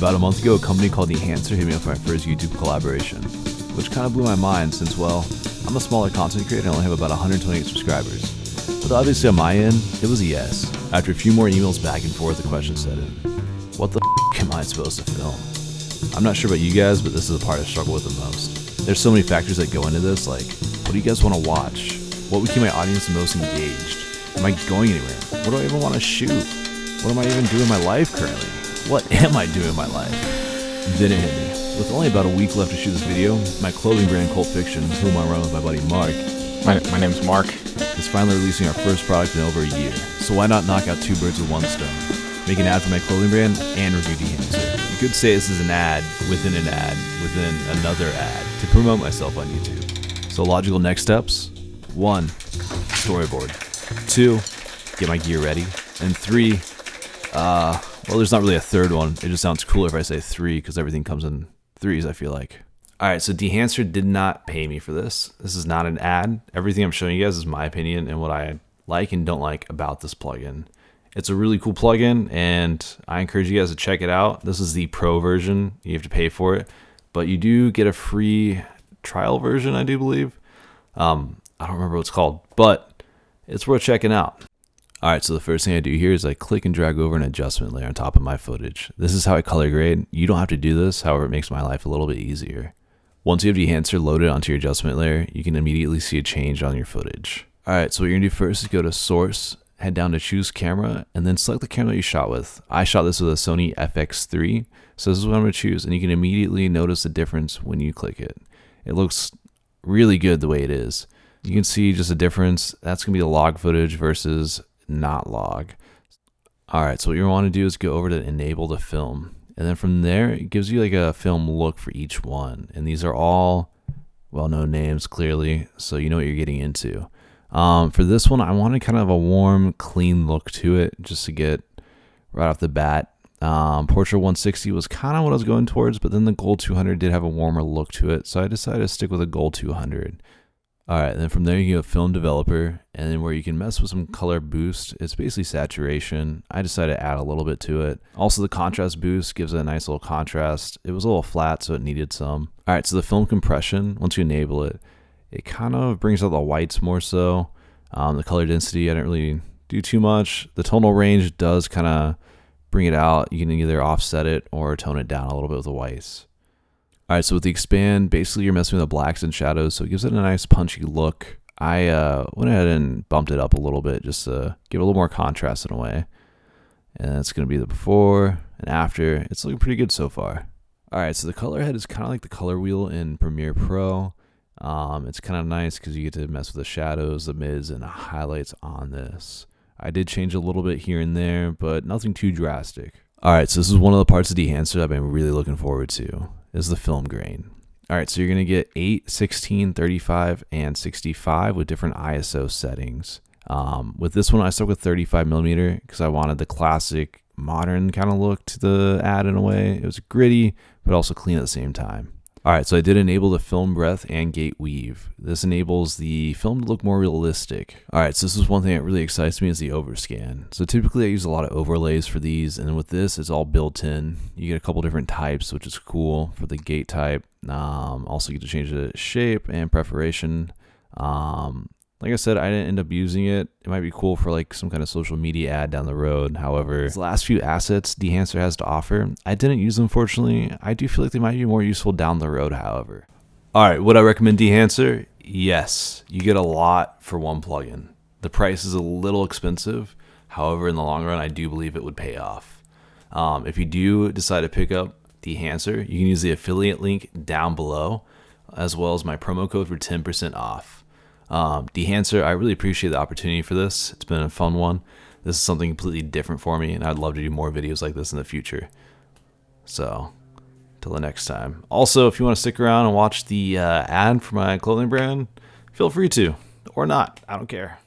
About a month ago, a company called Dehancer hit me up for my first YouTube collaboration, which kind of blew my mind since, well, I'm a smaller content creator and I only have about 128 subscribers. But obviously on my end, it was a yes. After a few more emails back and forth, the question set in. What the am I supposed to film? I'm not sure about you guys, but this is the part I struggle with the most. There's so many factors that go into this, like, what do you guys want to watch? What would keep my audience the most engaged? Am I going anywhere? What do I even want to shoot? What am I even doing in my life currently? What am I doing in my life? Then it hit me. With only about a week left to shoot this video, my clothing brand Cult Fiction, whom I run with my buddy Mark, my name's Mark, is finally releasing our first product in over a year. So why not knock out two birds with one stone? Make an ad for my clothing brand and review Dehancer. You could say this is an ad within another ad to promote myself on YouTube. So logical next steps: 1, storyboard. 2, get my gear ready. And 3, well, there's not really a third one. It just sounds cooler if I say 3 because everything comes in threes, I feel like. Alright, so Dehancer did not pay me for this. This is not an ad. Everything I'm showing you guys is my opinion and what I like and don't like about this plugin. It's a really cool plugin, and I encourage you guys to check it out. This is the pro version. You have to pay for it, but you do get a free trial version, I do believe. I don't remember what it's called, but it's worth checking out. Alright, so the first thing I do here is I click and drag over an adjustment layer on top of my footage. This is how I color grade. You don't have to do this, however it makes my life a little bit easier. Once you have Dehancer loaded onto your adjustment layer, you can immediately see a change on your footage. Alright, so what you're going to do first is go to Source, head down to Choose Camera, and then select the camera you shot with. I shot this with a Sony FX3, so this is what I'm going to choose, and you can immediately notice the difference when you click it. It looks really good the way it is. You can see just a difference. That's going to be the log footage versus not log. Alright, so what you want to do is go over to Enable to Film. And then from there, it gives you like a film look for each one. And these are all well-known names, clearly, so you know what you're getting into. For this one, I wanted kind of a warm, clean look to it, just to get right off the bat. Portrait 160 was kind of what I was going towards, but then the Gold 200 did have a warmer look to it, so I decided to stick with a Gold 200. Alright, then from there you go Film Developer, and then where you can mess with some color boost, it's basically saturation. I decided to add a little bit to it. Also the contrast boost gives it a nice little contrast. It was a little flat, so it needed some. Alright, so the film compression, once you enable it, it kind of brings out the whites more so. The color density, I didn't really do too much. The tonal range does kind of bring it out. You can either offset it or tone it down a little bit with the whites. Alright, so with the expand, basically you're messing with the blacks and shadows, so it gives it a nice punchy look. I went ahead and bumped it up a little bit just to give it a little more contrast in a way. And that's going to be the before and after. It's looking pretty good so far. Alright, so the color head is kind of like the color wheel in Premiere Pro. It's kind of nice because you get to mess with the shadows, the mids, and the highlights on this. I did change a little bit here and there, but nothing too drastic. Alright, so this is one of the parts of Dehancer I've been really looking forward to. Is the film grain. Alright, so you're going to get 8, 16, 35, and 65 with different ISO settings. With this one, I stuck with 35mm because I wanted the classic modern kind of look to the ad in a way. It was gritty, but also clean at the same time. Alright, so I did enable the film breath and gate weave. This enables the film to look more realistic. Alright, so this is one thing that really excites me is the overscan. So typically I use a lot of overlays for these, and with this it's all built in. You get a couple different types, which is cool for the gate type. Also you get to change the shape and preparation. Like I said, I didn't end up using it. It might be cool for like some kind of social media ad down the road. However, the last few assets Dehancer has to offer, I didn't use them, fortunately. I do feel like they might be more useful down the road, however. Alright, would I recommend Dehancer? Yes. You get a lot for one plugin. The price is a little expensive. However, in the long run, I do believe it would pay off. If you do decide to pick up Dehancer, you can use the affiliate link down below, as well as my promo code for 10% off. Dehancer, I really appreciate the opportunity for this. It's been a fun one. This is something completely different for me, and I'd love to do more videos like this in the future. So, till the next time. Also, if you want to stick around and watch the ad for my clothing brand, feel free to. Or not. I don't care.